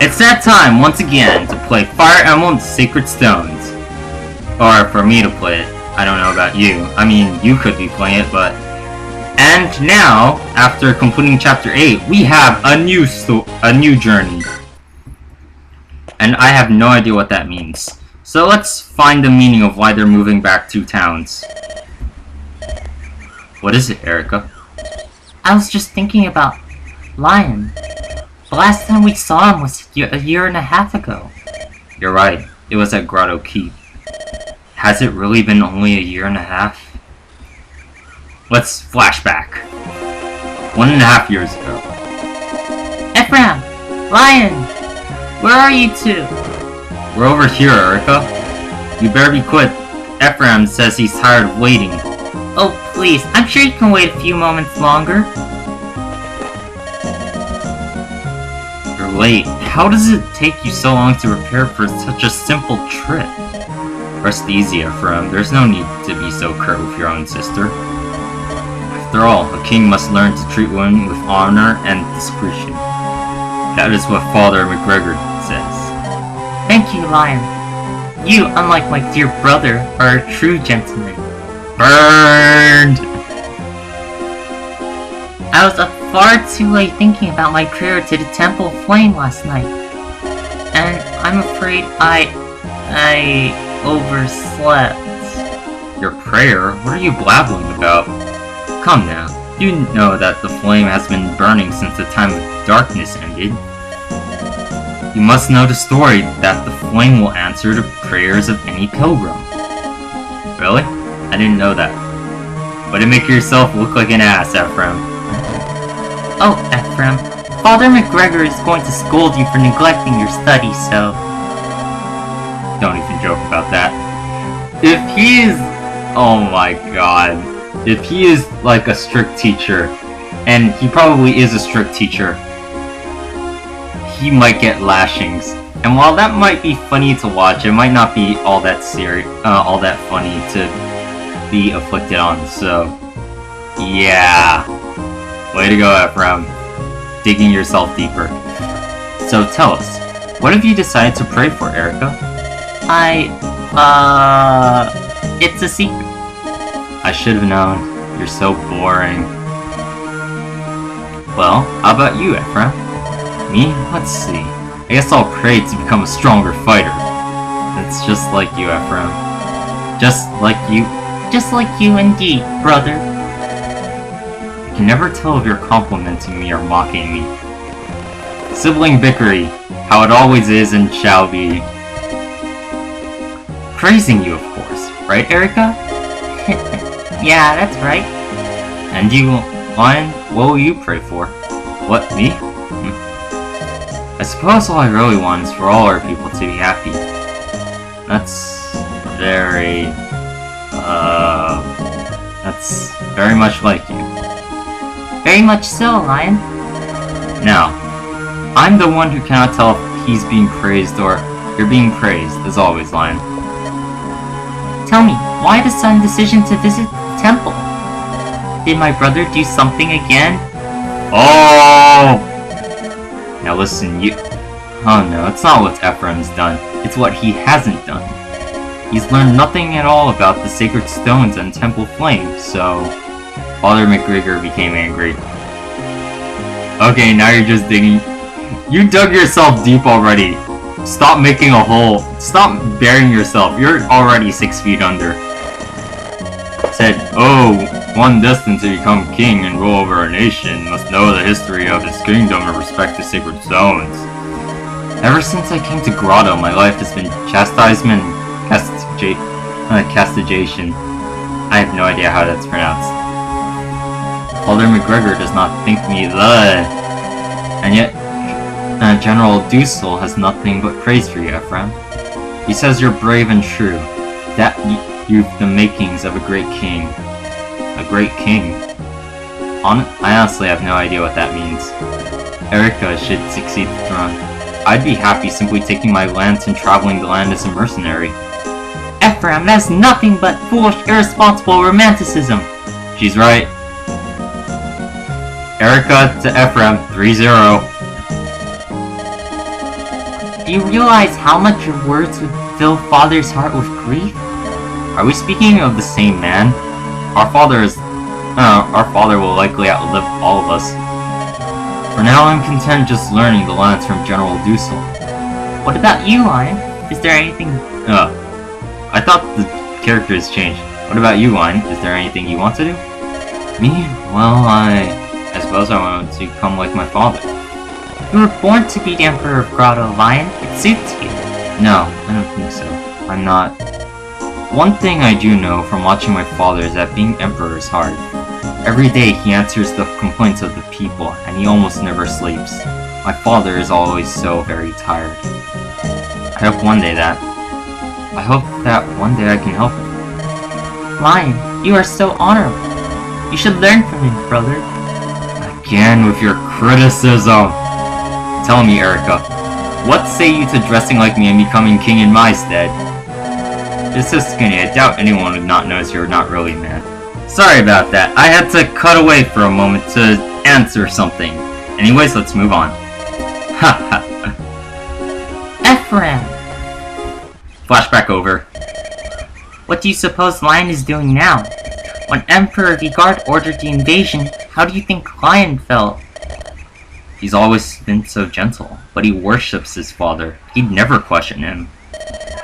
It's that time once again to play Fire Emblem Sacred Stones. Or for me to play it. I don't know about you. I mean, you could be playing it, but... And now, after completing Chapter 8, we have a new journey. And I have no idea what that means. So let's find the meaning of why they're moving back 2 towns. What is it, Erica? I was just thinking about Lion. The last time we saw him was a year and a half ago. You're right. It was at Grotto Keep. Has it really been only a year and a half? Let's flash back. 1.5 years ago. Ephraim! Lion! Where are you two? We're over here, Erica. You better be quick. Ephraim says he's tired of waiting. Oh, please. I'm sure you can wait a few moments longer. You're late. How does it take you so long to prepare for such a simple trip? Rest easy, Ephraim. There's no need to be so curt with your own sister. After all, a king must learn to treat women with honor and discretion. That is what Father McGregor says. Thank you, Lion. You, unlike my dear brother, are a true gentleman. Burned! I was up far too late thinking about my prayer to the Temple of Flame last night. And I'm afraid I overslept. Your prayer? What are you blabbling about? Come now. You know that the flame has been burning since the time of darkness ended. You must know the story that the flame will answer the prayers of any pilgrim. Really? I didn't know that. Way to make yourself look like an ass, Ephraim. Oh, Ephraim. Father McGregor is going to scold you for neglecting your studies, so... Don't even joke about that. If he is... Oh my god. If he is like a strict teacher, and he probably is a strict teacher, he might get lashings. And while that might be funny to watch, it might not be all that funny to be afflicted on, so... Yeah. Way to go, Ephraim. Digging yourself deeper. So tell us, what have you decided to pray for, Erica? It's a secret. I should have known. You're so boring. Well, how about you, Ephraim? Me? Let's see. I guess I'll pray to become a stronger fighter. That's just like you, Ephraim. Just like you. Just like you indeed, brother. I can never tell if you're complimenting me or mocking me. Sibling bickery, how it always is and shall be. Praising you, of course. Right, Erica? Yeah, that's right. And you, Lion, what will you pray for? What, me? I suppose all I really want is for all our people to be happy. That's very much like you. Very much so, Lion. Now, I'm the one who cannot tell if he's being praised or you're being praised, as always, Lion. Tell me, why the sudden decision to visit the temple? Did my brother do something again? Oh! Now listen, you... Oh no, it's not what Ephraim's done. It's what he hasn't done. He's learned nothing at all about the sacred stones and temple flame, so... Father McGregor became angry. Okay, now you're just digging... You dug yourself deep already. Stop making a hole. Stop burying yourself. You're already 6 feet under. Said, oh, one destined to become king and rule over a nation must know the history of his kingdom and respect the sacred stones. Ever since I came to Grotto, my life has been chastisement and castigation. I have no idea how that's pronounced. Father McGregor does not think me the... And yet, General Dusel has nothing but praise for you, Ephraim. He says you're brave and true, that you've the makings of a great king. A great king? I honestly have no idea what that means. Erica should succeed the throne. I'd be happy simply taking my lance and traveling the land as a mercenary. Ephraim, that's nothing but foolish, irresponsible romanticism. She's right. Erica to Ephraim, 3-0. Do you realize how much your words would fill Father's heart with grief? Are we speaking of the same man? Our father will likely outlive all of us. For now, I'm content just learning the lines from General Dusel. What about you, Lion? Is there anything... I thought the characters changed. What about you, Lion? Is there anything you want to do? Me? Well, I suppose I want to become like my father. You were born to be the Emperor of Grotto, Lion. It suits you. No, I don't think so. I'm not. One thing I do know from watching my father is that being Emperor is hard. Every day he answers the complaints of the people, and he almost never sleeps. My father is always so very tired. I hope that one day I can help him. Lion, you are so honorable. You should learn from him, brother. Again with your criticism. Tell me, Erica, what say you to dressing like me and becoming king in my stead? You're so skinny, I doubt anyone would not notice you're not really mad. Sorry about that, I had to cut away for a moment to answer something. Anyways, let's move on. Haha. Ephraim! Flashback over. What do you suppose Lion is doing now? When Emperor Vigard ordered the invasion, how do you think Lion felt? He's always been so gentle, but he worships his father. He'd never question him.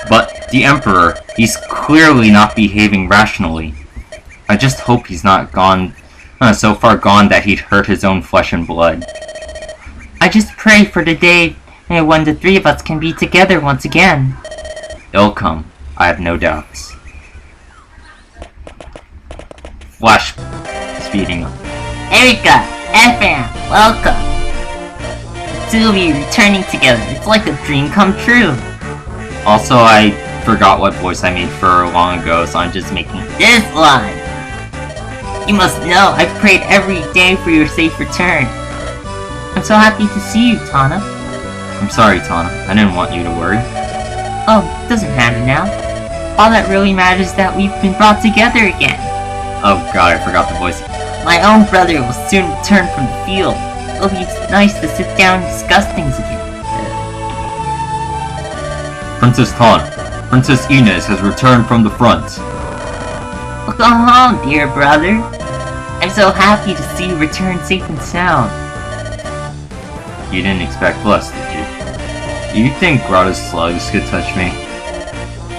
But the Emperor, he's clearly not behaving rationally. I just hope he's not so far gone that he'd hurt his own flesh and blood. I just pray for the day when the three of us can be together once again. It'll come, I have no doubts. Flash speeding up. Erica, Ephraim, welcome. The two of you returning together. It's like a dream come true. Also, I forgot what voice I made for long ago, so I'm just making this one. You must know, I've prayed every day for your safe return. I'm so happy to see you, Tana. I'm sorry, Tana. I didn't want you to worry. Oh, doesn't matter now. All that really matters is that we've been brought together again. Oh god, I forgot the voice. My own brother will soon return from the field. It'll be nice to sit down and discuss things again. Princess Tana, Princess Inez has returned from the front. Welcome home, dear brother. I'm so happy to see you return safe and sound. You didn't expect less, did you? Do you think Grotto slugs could touch me?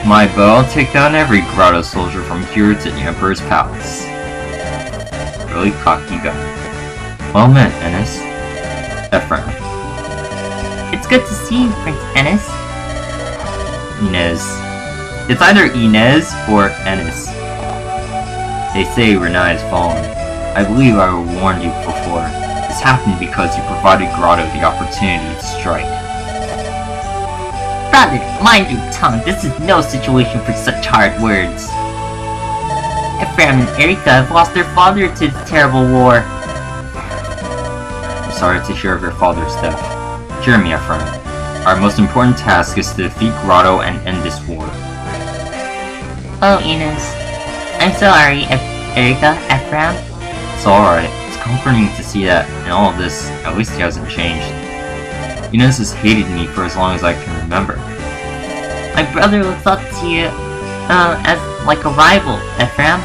My bow will take down every Grotto soldier from here to the Emperor's palace. Really cocky guy. Well met, Ennis. Ephraim. It's good to see you, Prince Ennis. Inez. It's either Inez or Ennis. They say Renai is fallen. I believe I warned you before. This happened because you provided Grotto the opportunity to strike. Brother, mind your tongue. This is no situation for such hard words. Ephraim and Erica have lost their father to the terrible war. I'm sorry to hear of your father's death. Hear me, Ephraim. Our most important task is to defeat Grotto and end this war. Oh, Inez. I'm sorry, Erica, Ephraim. It's alright. It's comforting to see that in all of this, at least he hasn't changed. Inez has hated me for as long as I can remember. My brother looks up to you as like a rival, Ephraim.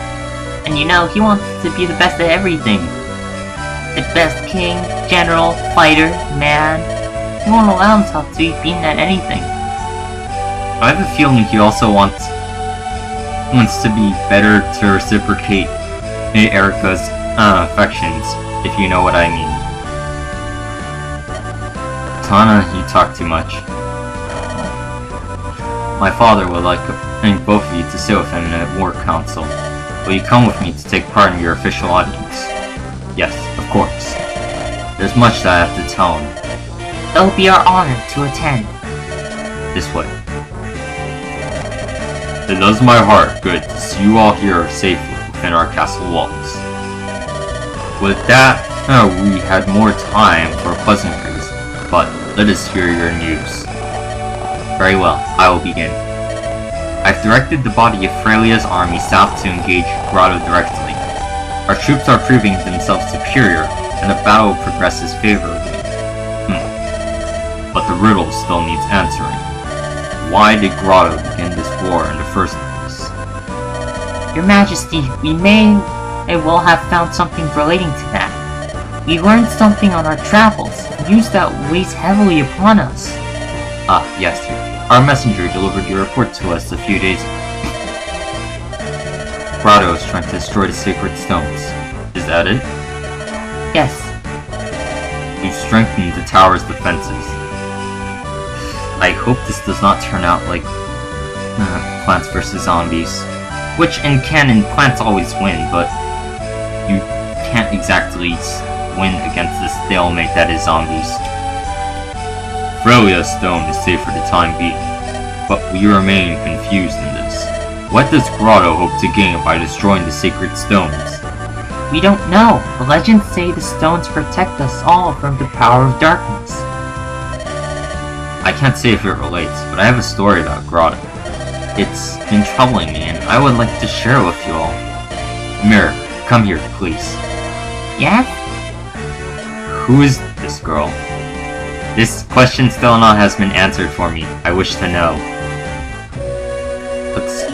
And you know, he wants to be the best at everything. The best king, general, fighter, man. He won't allow himself to be beaten at anything. I have a feeling he also wants to be better to reciprocate Erica's affections, if you know what I mean. Tana, you talk too much. My father would like both of you to sit with him in a war council. Will you come with me to take part in your official audience? Yes, of course. There's much that I have to tell him. It'll be our honor to attend. This way. It does my heart good to see you all here safely within our castle walls. With that, we had more time for pleasantries, but let us hear your news. Very well, I will begin. I've directed the body of Frelia's army south to engage Grotto directly. Our troops are proving themselves superior, and the battle progresses favorably. But the riddle still needs answering. Why did Grotto begin this war in the first place? Your Majesty, we may well have found something relating to that. We learned something on our travels, news that weighs heavily upon us. Ah, yes, our messenger delivered your report to us a few days ago. Grotto is trying to destroy the sacred stones. Is that it? Yes. We've strengthened the tower's defenses. I hope this does not turn out like Plants vs. Zombies. Which, in canon, plants always win, but you can't exactly win against the stalemate that is zombies. Frelia's stone is safe for the time being, but we remain confused in this. What does Grotto hope to gain by destroying the sacred stones? We don't know. The legends say the stones protect us all from the power of darkness. I can't say if it relates, but I have a story about Grotto. It's been troubling me, and I would like to share it with you all. Mirror, come here, please. Yes? Who is this girl? This question still not has been answered for me. I wish to know. Let's see.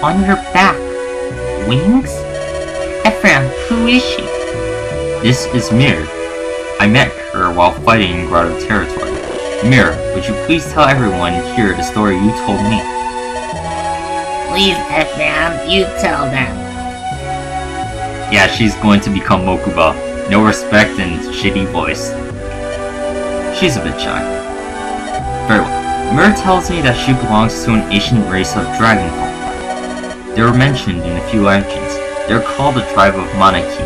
On your back. Wings? Ephraim, who is she? This is Mir. I met her while fighting in Grotto territory. Mir, would you please tell everyone here the story you told me? Please, Ephraim, you tell them. Yeah, she's going to become Mokuba. No respect and shitty voice. She's a bit shy. Very well. Mir tells me that she belongs to an ancient race of dragon folk. They were mentioned in a few legends. They're called the tribe of Manaki.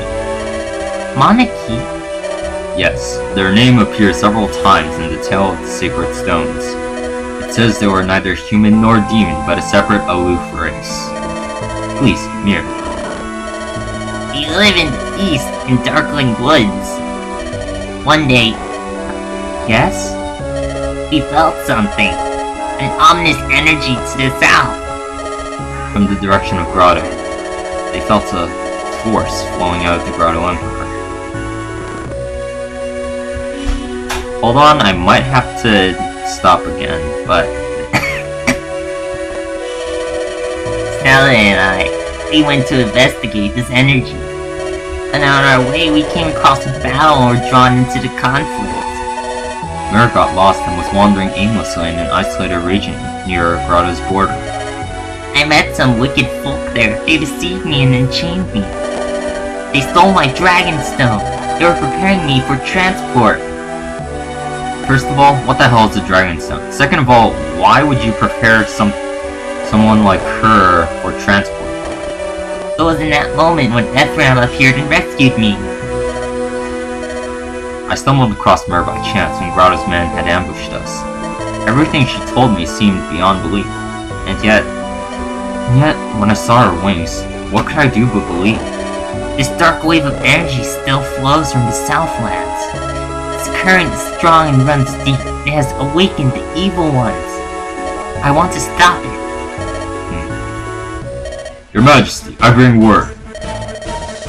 Manaki? Yes, their name appears several times in the tale of the sacred stones. It says they were neither human nor demon, but a separate aloof race. Please, Mir. We live in the east, in darkling woods. One day... Yes? We felt something. An ominous energy to the south. From the direction of Grotto, they felt a force flowing out of the Grotto Emperor. Hold on, I might have to stop again, but... Stella and I, we went to investigate this energy. And on our way, we came across a battle and were drawn into the conflict. Mir got lost and was wandering aimlessly in an isolated region near Grotto's border. I met some wicked folk there. They deceived me and enchained me. They stole my dragon stone. They were preparing me for transport. First of all, what the hell is a dragon stone? Second of all, why would you prepare someone like her for transport? It was in that moment when Ephraim appeared and rescued me. I stumbled across Mir by chance when Grotto's men had ambushed us. Everything she told me seemed beyond belief, and yet, when I saw her wings, what could I do but believe? This dark wave of energy still flows from the Southlands. Its current is strong and runs deep. It has awakened the evil ones. I want to stop it. Your Majesty, I bring word.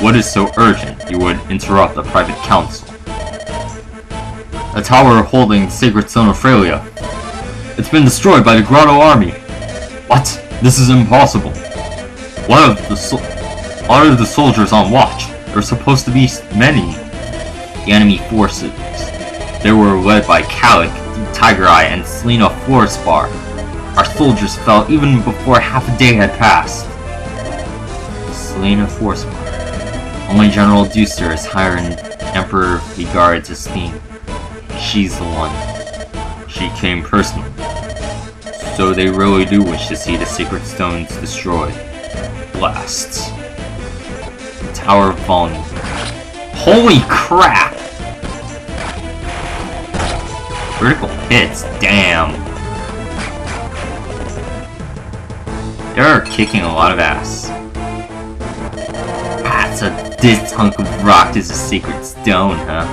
What is so urgent you would interrupt a private council? A tower holding the sacred stone of Frelia. It's been destroyed by the Grotto army. What? This is impossible. What are the soldiers on watch? There are supposed to be many. The enemy forces. They were led by Kalik, Tiger Eye, and Selena Forestbar. Our soldiers fell even before half a day had passed. Selena Forestbar. Only General Duster is higher in Emperor Vigard's esteem. She's the one. She came personally. So they really do wish to see the sacred stones destroyed. Blasts. The Tower of Fallen. Holy crap! Critical hits, damn. They're kicking a lot of ass. So this hunk of rock is a sacred stone, huh?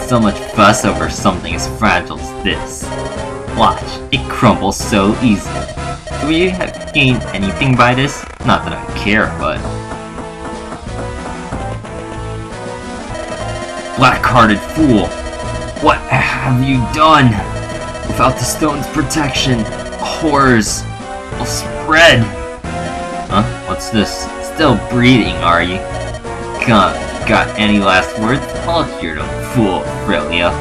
So much fuss over something as fragile as this. Watch, it crumbles so easily. Do we have gained anything by this? Not that I care, but... Black-hearted fool! What have you done? Without the stone's protection, horrors will spread. Huh? What's this? Still breathing, are you? Got any last words? I'll hear them, fool, Frelia.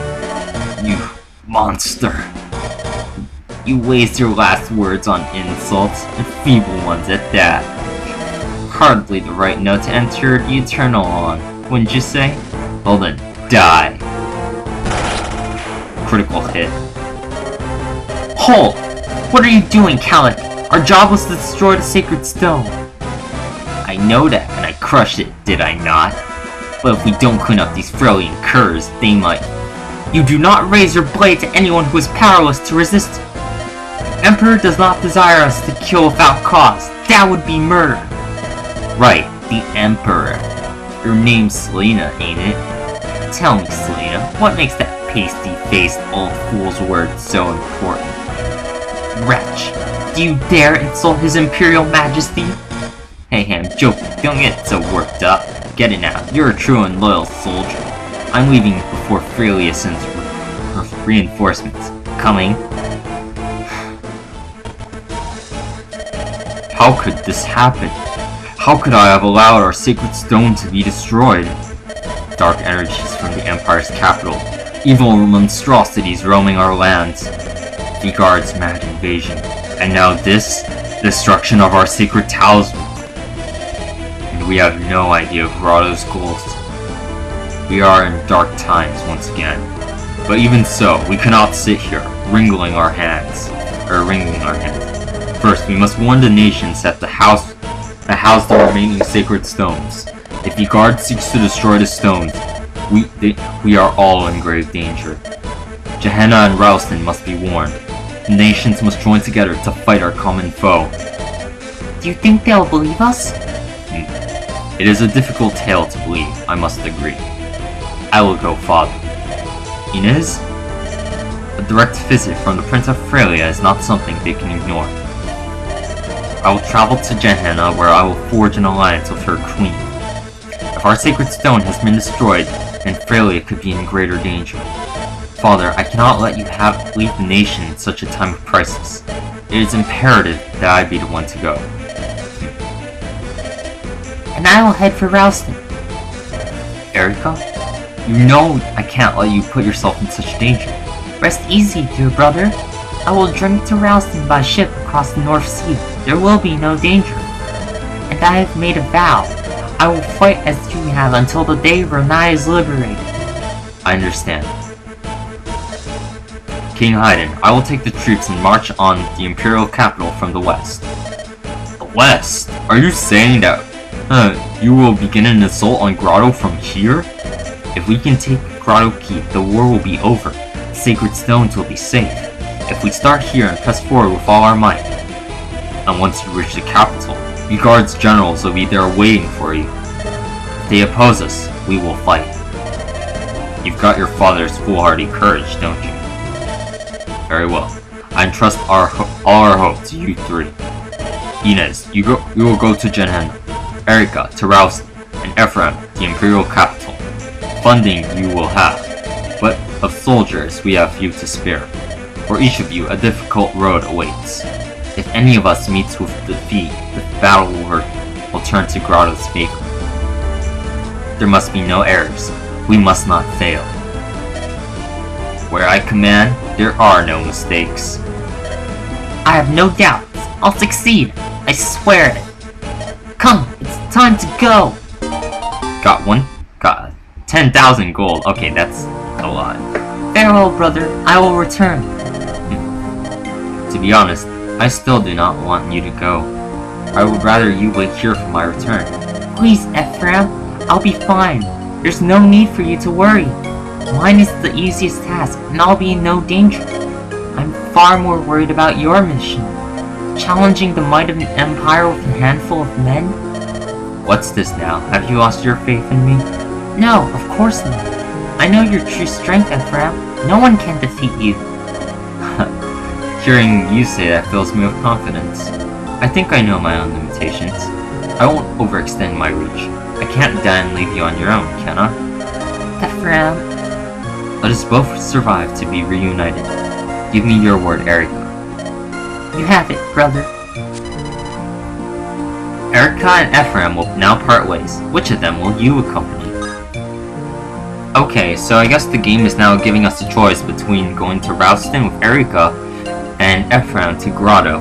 You monster. You waste your last words on insults, and feeble ones at that. Hardly the right note to enter the Eternal on, wouldn't you say? Well then, die. Critical hit. Halt! What are you doing, Calic? Our job was to destroy the Sacred Stone. I know that, and I crushed it, did I not? But if we don't clean up these Frelian curs, they might... You do not raise your blade to anyone who is powerless to resist. The Emperor does not desire us to kill without cause. That would be murder. Right, the Emperor. Your name's Selena, ain't it? Tell me, Selena, what makes that pasty-faced old fool's word so important? Wretch, do you dare insult His Imperial Majesty? Hey, I'm joking. Don't get so worked up. Get it now. You're a true and loyal soldier. I'm leaving before Frelia sends reinforcements. Coming. How could this happen? How could I have allowed our sacred stone to be destroyed? Dark energies from the Empire's capital. Evil monstrosities roaming our lands. The Guard's mad invasion. And now this? Destruction of our sacred talisman. And we have no idea of Grotto's goals. We are in dark times once again. But even so, we cannot sit here, wringing our hands. First, we must warn the nations that house the remaining sacred stones. If the Guard seeks to destroy the stones, we are all in grave danger. Gehenna and Ralston must be warned. The nations must join together to fight our common foe. Do you think they'll believe us? It is a difficult tale to believe, I must agree. I will go, Father. Inez? A direct visit from the Prince of Frelia is not something they can ignore. I will travel to Gehenna, where I will forge an alliance with her queen. If our sacred stone has been destroyed, then Frelia could be in greater danger. Father, I cannot let you leave the nation in such a time of crisis. It is imperative that I be the one to go. And I will head for Ralston. Erica? You know I can't let you put yourself in such danger. Rest easy, dear brother. I will journey to Ralston by ship across the North Sea. There will be no danger. And I have made a vow. I will fight as you have until the day Renai is liberated. I understand. King Haydn, I will take the troops and march on the Imperial capital from the west. The west? Are you saying that you will begin an assault on Grotto from here? If we can take Grotto Keep, the war will be over. The sacred stones will be safe. If we start here and press forward with all our might, and once you reach the capital, the Guard's generals will be there waiting for you. If they oppose us, we will fight. You've got your father's foolhardy courage, don't you? Very well. I entrust all our hope to you three. Inez, you will go to Gehenna. Erica to Ralston, and Ephraim, the Imperial capital. Funding you will have, but of soldiers we have few to spare. For each of you, a difficult road awaits. If any of us meets with defeat, the battle will turn to Grotto's favor. There must be no errors. We must not fail. Where I command, there are no mistakes. I have no doubts. I'll succeed. I swear it. Come, it's time to go. Got 10,000 gold. Okay, that's a lot. Farewell, brother. I will return. To be honest, I still do not want you to go. I would rather you wait here for my return. Please, Ephraim. I'll be fine. There's no need for you to worry. Mine is the easiest task, and I'll be in no danger. I'm far more worried about your mission. Challenging the might of an empire with a handful of men? What's this now? Have you lost your faith in me? No, of course not. I know your true strength, Ephraim. No one can defeat you. Hearing you say that fills me with confidence. I think I know my own limitations. I won't overextend my reach. I can't die and leave you on your own, can I? Ephraim. Let us both survive to be reunited. Give me your word, Erika. You have it, brother. Erika and Ephraim will now part ways. Which of them will you accompany? Okay, so I guess the game is now giving us a choice between going to Ralston with Erika and Ephraim to Grotto.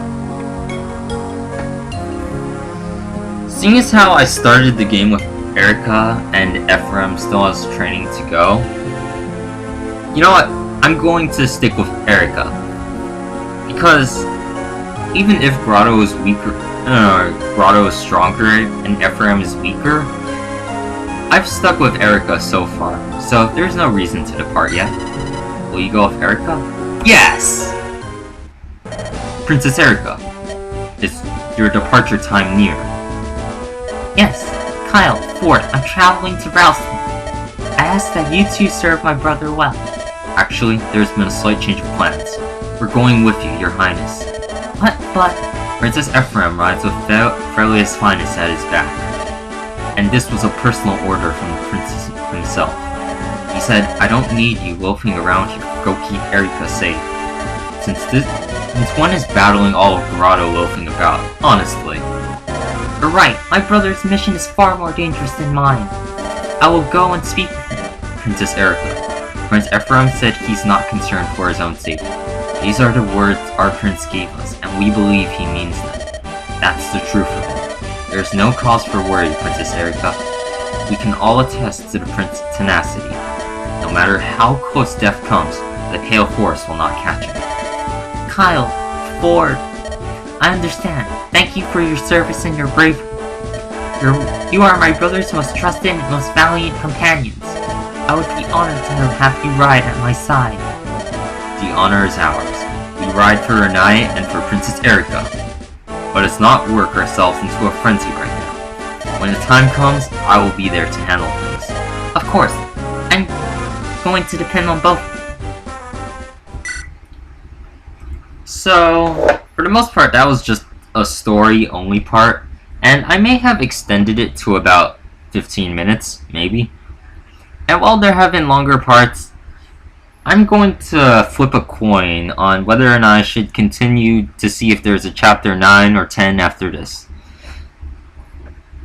Seeing as how I started the game with Erika and Ephraim still has training to go, you know what? I'm going to stick with Erika. Because even if Grotto is weaker, Grotto is stronger and Ephraim is weaker, I've stuck with Erika so far, so there's no reason to depart yet. Will you go with Erika? Yes! Princess Erika, is your departure time near? Yes, Kyle, Ford, I'm traveling to Ralston. I ask that you two serve my brother well. Actually, there's been a slight change of plans. We're going with you, your highness. What? But... Princess Ephraim rides with Fairlius Finest at his back. And this was a personal order from the prince himself. He said, I don't need you loafing around here. Go keep Erika safe. Since one is battling all of Grotto loafing about, honestly. You're right, my brother's mission is far more dangerous than mine. I will go and speak with him. Princess Erika, Prince Ephraim said he's not concerned for his own safety. These are the words our prince gave us, and we believe he means them. That's the truth of it. There's no cause for worry, Princess Erika. We can all attest to the prince's tenacity. No matter how close death comes, the Pale Horse will not catch him. Kyle, Ford, I understand. Thank you for your service and your bravery. You are my brother's most trusted and most valiant companions. I would be honored to have you ride at my side. The honor is ours. We ride for Renai and for Princess Erika. But let's not work ourselves into a frenzy right now. When the time comes, I will be there to handle things. Of course. I'm going to depend on both. So, for the most part, that was just a story-only part. And I may have extended it to about 15 minutes, maybe. And while there have been longer parts, I'm going to flip a coin on whether or not I should continue to see if there's a chapter 9 or 10 after this.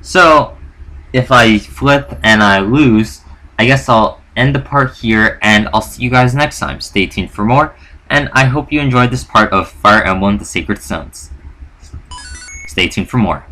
So, if I flip and I lose, I guess I'll end the part here, and I'll see you guys next time. Stay tuned for more, and I hope you enjoyed this part of Fire Emblem: The Sacred Stones. Stay tuned for more.